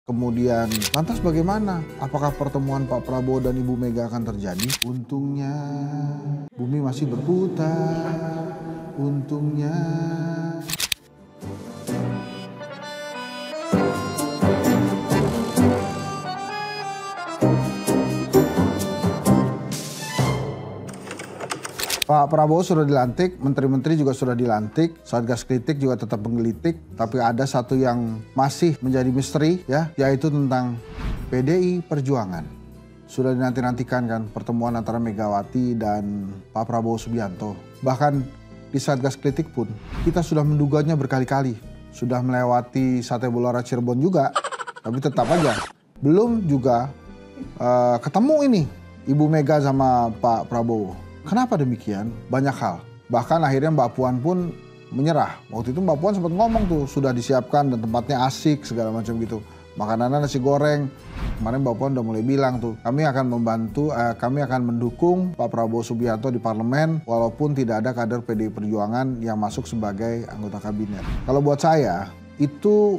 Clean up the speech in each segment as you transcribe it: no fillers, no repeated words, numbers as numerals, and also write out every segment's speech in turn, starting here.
Kemudian, lantas bagaimana? Apakah pertemuan Pak Prabowo dan Ibu Mega akan terjadi? Untungnya bumi masih berputar. Untungnya. Pak Prabowo sudah dilantik, menteri-menteri juga sudah dilantik, Satgas Kritik juga tetap menggelitik, tapi ada satu yang masih menjadi misteri ya, yaitu tentang PDI Perjuangan. Sudah dinanti-nantikan kan pertemuan antara Megawati dan Pak Prabowo Subianto. Bahkan di Satgas Kritik pun kita sudah menduganya berkali-kali. Sudah melewati Sate Bolara Cirebon juga, tapi tetap aja belum juga ketemu ini Ibu Mega sama Pak Prabowo. Kenapa demikian? Banyak hal. Bahkan akhirnya Mbak Puan pun menyerah. Waktu itu Mbak Puan sempat ngomong tuh, sudah disiapkan dan tempatnya asik segala macam gitu. Makanannya nasi goreng. Kemarin Mbak Puan udah mulai bilang tuh, kami akan membantu, kami akan mendukung Pak Prabowo Subianto di parlemen walaupun tidak ada kader PDI Perjuangan yang masuk sebagai anggota kabinet. Kalau buat saya, itu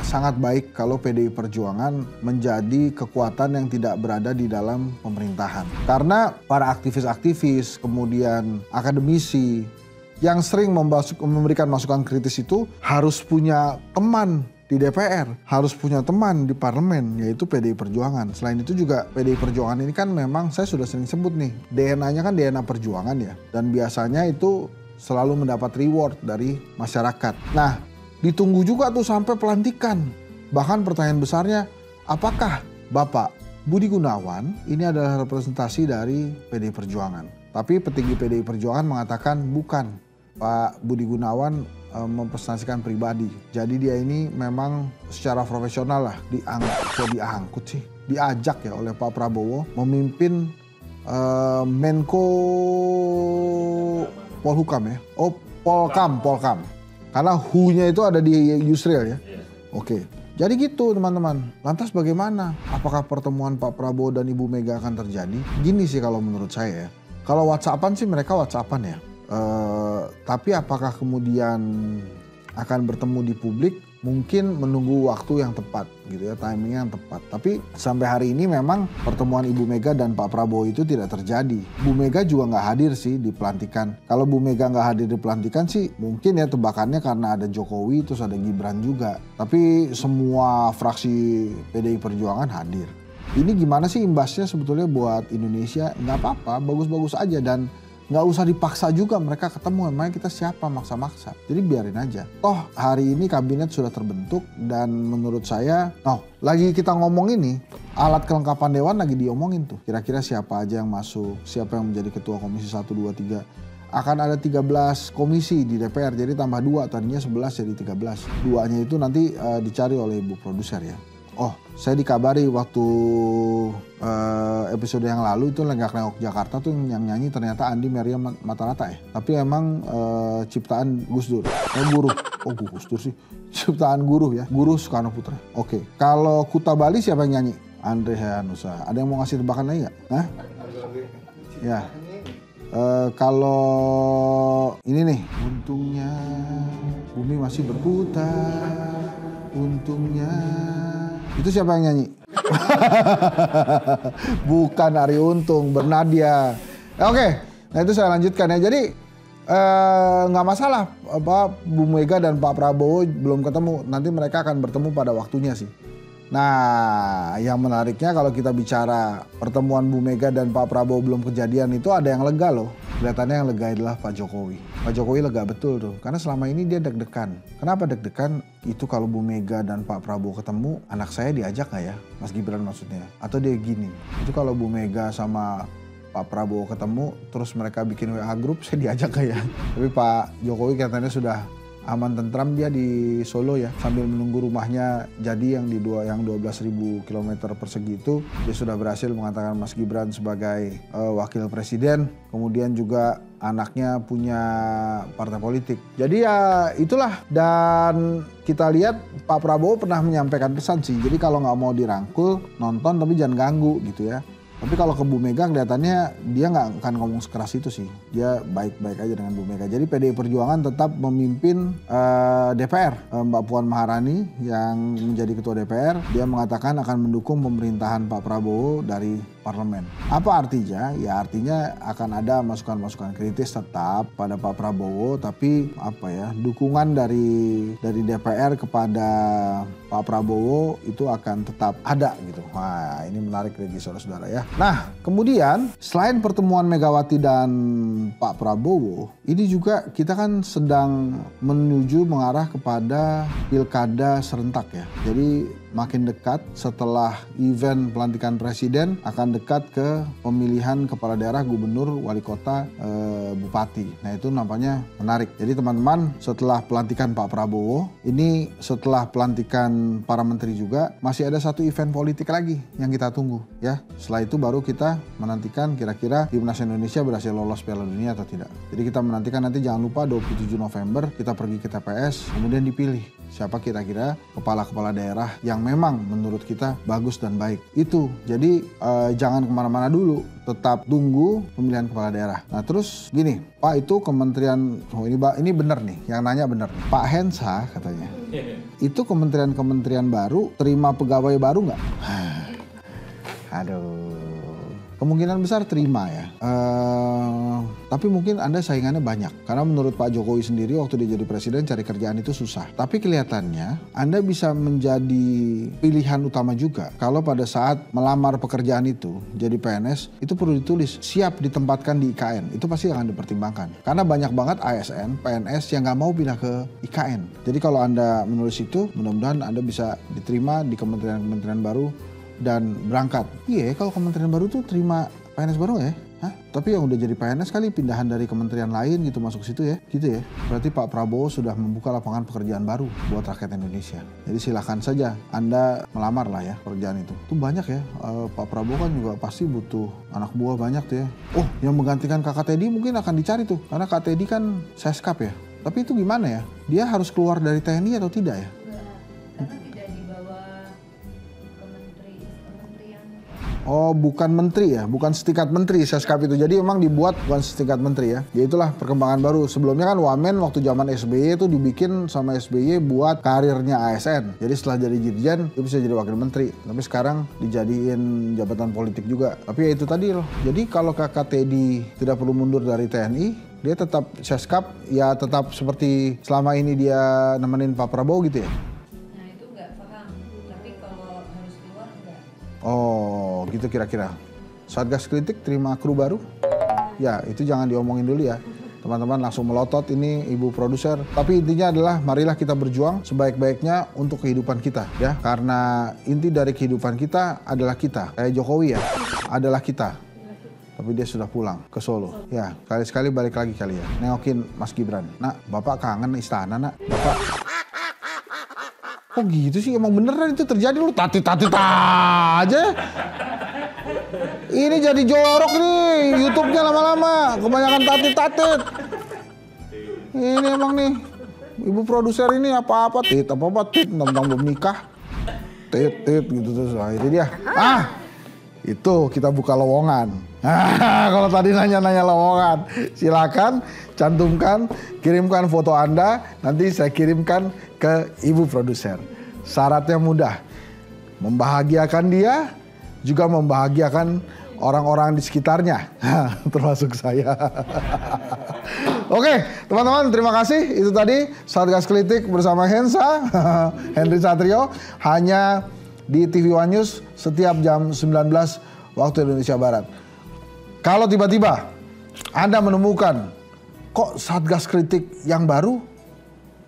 sangat baik kalau PDI Perjuangan menjadi kekuatan yang tidak berada di dalam pemerintahan. Karena para aktivis-aktivis, kemudian akademisi yang sering memberikan masukan kritis itu harus punya teman di DPR, harus punya teman di parlemen, yaitu PDI Perjuangan. Selain itu juga PDI Perjuangan ini kan memang saya sudah sering sebut nih, DNA-nya kan DNA perjuangan ya. Dan biasanya itu selalu mendapat reward dari masyarakat. Nah, ditunggu juga tuh sampai pelantikan. Bahkan pertanyaan besarnya, apakah Bapak Budi Gunawan ini adalah representasi dari PDI Perjuangan? Tapi petinggi PDI Perjuangan mengatakan bukan. Pak Budi Gunawan mempresentasikan pribadi. Jadi dia ini memang secara profesional lah diajak ya oleh Pak Prabowo memimpin Menko Polhukam ya. Oh, Polkam. Karena hu-nya itu ada di Yusril ya. Oke. Jadi gitu teman-teman. Lantas bagaimana? Apakah pertemuan Pak Prabowo dan Ibu Mega akan terjadi? Gini sih kalau menurut saya ya. Kalau WhatsAppan sih mereka WhatsAppan ya. Tapi apakah kemudian akan bertemu di publik? Mungkin menunggu waktu yang tepat gitu ya, timingnya yang tepat. Tapi sampai hari ini memang pertemuan Ibu Mega dan Pak Prabowo itu tidak terjadi. Bu Mega juga nggak hadir sih di pelantikan. Kalau Bu Mega nggak hadir di pelantikan sih mungkin ya tebakannya karena ada Jokowi terus ada Gibran juga. Tapi semua fraksi PDI Perjuangan hadir. Ini gimana sih imbasnya sebetulnya buat Indonesia? Nggak apa-apa, bagus-bagus aja dan nggak usah dipaksa juga mereka ketemu, emangnya kita siapa maksa-maksa. Jadi biarin aja. Toh hari ini kabinet sudah terbentuk dan menurut saya, lagi kita ngomong ini, alat kelengkapan dewan lagi diomongin tuh. Kira-kira siapa aja yang masuk, siapa yang menjadi ketua komisi 1, 2, 3. Akan ada 13 komisi di DPR, jadi tambah 2, tadinya 11 jadi 13. Duanya itu nanti dicari oleh ibu produser ya. Oh, saya dikabari waktu episode yang lalu itu Lenggak Nengok Jakarta tuh yang nyanyi ternyata Andi Maria Matarata ya. Tapi emang ciptaan Gus Dur. Guru. Oh Gus Dur sih. Ciptaan guru ya. Guru Soekarno Putra. Oke. Kalau Kuta Bali siapa yang nyanyi? Andre Hehanussa. Ada yang mau ngasih tebakan lagi nggak? Hah? Ya. Kalau ini nih. Untungnya bumi masih berputar. Untungnya. Itu siapa yang nyanyi? Bukan Arie Untung, Bernadia. Oke, nah itu saya lanjutkan ya. Jadi nggak masalah Bu Mega dan Pak Prabowo belum ketemu. Nanti mereka akan bertemu pada waktunya sih. Nah, yang menariknya kalau kita bicara pertemuan Bu Mega dan Pak Prabowo belum kejadian itu ada yang lega loh. Kelihatannya yang lega adalah Pak Jokowi. Pak Jokowi lega betul tuh, karena selama ini dia deg-degan. Kenapa deg-degan? Itu kalau Bu Mega dan Pak Prabowo ketemu, anak saya diajak nggak ya? Mas Gibran maksudnya. Atau dia gini, itu kalau Bu Mega sama Pak Prabowo ketemu, terus mereka bikin WA group, saya diajak nggak ya? Tapi Pak Jokowi katanya sudah aman tentram dia di Solo ya, sambil menunggu rumahnya jadi yang 12.000 km persegi itu. Dia sudah berhasil mengatakan Mas Gibran sebagai wakil presiden, kemudian juga anaknya punya partai politik. Jadi ya itulah, dan kita lihat Pak Prabowo pernah menyampaikan pesan sih, jadi kalau nggak mau dirangkul nonton tapi jangan ganggu gitu ya. Tapi kalau ke Bu Mega kelihatannya dia nggak akan ngomong sekeras itu sih. Dia baik-baik aja dengan Bu Mega. Jadi PDI Perjuangan tetap memimpin DPR. Mbak Puan Maharani yang menjadi ketua DPR, dia mengatakan akan mendukung pemerintahan Pak Prabowo dari parlemen. Apa artinya? Ya artinya akan ada masukan-masukan kritis tetap pada Pak Prabowo, tapi apa ya, dukungan dari DPR kepada Pak Prabowo itu akan tetap ada gitu. Wah, ini menarik lagi saudara-saudara ya. Nah, kemudian selain pertemuan Megawati dan Pak Prabowo, ini juga kita kan sedang menuju mengarah kepada pilkada serentak ya. Jadi makin dekat setelah event pelantikan presiden akan dekat ke pemilihan kepala daerah, gubernur, wali kota, bupati. Nah itu nampaknya menarik. Jadi teman-teman, setelah pelantikan Pak Prabowo, ini setelah pelantikan para menteri juga masih ada satu event politik lagi yang kita tunggu ya. Setelah itu baru kita menantikan kira-kira timnas Indonesia berhasil lolos Piala Dunia atau tidak. Jadi kita menantikan nanti, jangan lupa 27 November kita pergi ke TPS, kemudian dipilih siapa kira-kira kepala-kepala daerah yang memang menurut kita bagus dan baik. Itu, jadi jangan kemana-mana dulu, tetap tunggu pemilihan kepala daerah. Nah terus gini, Pak itu kementerian, ini bener nih, yang nanya bener nih. Pak Hensa katanya, itu kementerian-kementerian baru terima pegawai baru nggak? Aduh. Kemungkinan besar terima ya, tapi mungkin Anda saingannya banyak. Karena menurut Pak Jokowi sendiri waktu dia jadi presiden cari kerjaan itu susah. Tapi kelihatannya Anda bisa menjadi pilihan utama juga. Kalau pada saat melamar pekerjaan itu jadi PNS, itu perlu ditulis siap ditempatkan di IKN. Itu pasti akan dipertimbangkan. Karena banyak banget ASN, PNS yang nggak mau pindah ke IKN. Jadi kalau Anda menulis itu, mudah-mudahan Anda bisa diterima di kementerian-kementerian baru dan berangkat. Iya, kalau kementerian baru tuh terima PNS baru ya? Hah? Tapi yang udah jadi PNS kali pindahan dari kementerian lain gitu masuk situ ya? Gitu ya? Berarti Pak Prabowo sudah membuka lapangan pekerjaan baru buat rakyat Indonesia. Jadi silakan saja Anda melamar lah ya pekerjaan itu. Itu banyak ya, Pak Prabowo kan juga pasti butuh anak buah banyak tuh ya. Oh, yang menggantikan Kakak Teddy mungkin akan dicari tuh. Karena Kak Teddy kan seskap ya. Tapi itu gimana ya? Dia harus keluar dari TNI atau tidak ya? Oh, bukan menteri ya, bukan setingkat menteri seskap itu. Jadi memang dibuat bukan setingkat menteri ya. Ya itulah perkembangan baru. Sebelumnya kan Wamen waktu zaman SBY itu dibikin sama SBY buat karirnya ASN. Jadi setelah jadi dirjen, dia bisa jadi wakil menteri. Tapi sekarang dijadiin jabatan politik juga. Tapi ya itu tadi loh. Jadi kalau Kakak Teddy tidak perlu mundur dari TNI, dia tetap seskap, ya tetap seperti selama ini dia nemenin Pak Prabowo gitu ya. Oh, gitu kira-kira. Satgas Kritik terima kru baru? Ya, itu jangan diomongin dulu ya. Teman-teman langsung melotot ini ibu produser. Tapi intinya adalah marilah kita berjuang sebaik-baiknya untuk kehidupan kita ya. Karena inti dari kehidupan kita adalah kita. Kayak Jokowi ya, adalah kita. Tapi dia sudah pulang ke Solo. Ya, kali-sekali balik lagi kali ya. Nengokin Mas Gibran. Nak, Bapak kangen istana nak. Bapak... Kok gitu sih? Emang beneran itu terjadi, lu tatit-tatit aja. Ini jadi jorok nih, YouTube-nya lama-lama. Kebanyakan tatit-tatit. Ini emang nih, ibu produser ini apa-apa tit, apa-apa tit, tentang belum nikah. Tit gitu terus. Nah, itu dia. Itu kita buka lowongan. Kalau tadi nanya-nanya lowongan, silakan cantumkan, kirimkan foto Anda, nanti saya kirimkan ke ibu produser. Syaratnya mudah, membahagiakan dia, juga membahagiakan orang-orang di sekitarnya, termasuk saya. Oke, teman-teman, terima kasih. Itu tadi Satgas Kritik bersama Hensa, Henry Satrio, hanya di TV One News setiap jam 19 waktu Indonesia Barat. Kalau tiba-tiba Anda menemukan kok Satgas Kritik yang baru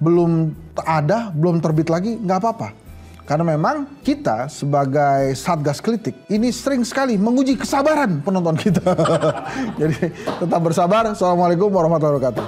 belum ada, belum terbit lagi, nggak apa-apa. Karena memang kita sebagai Satgas Kritik ini sering sekali menguji kesabaran penonton kita. Jadi tetap bersabar. Assalamualaikum warahmatullahi wabarakatuh.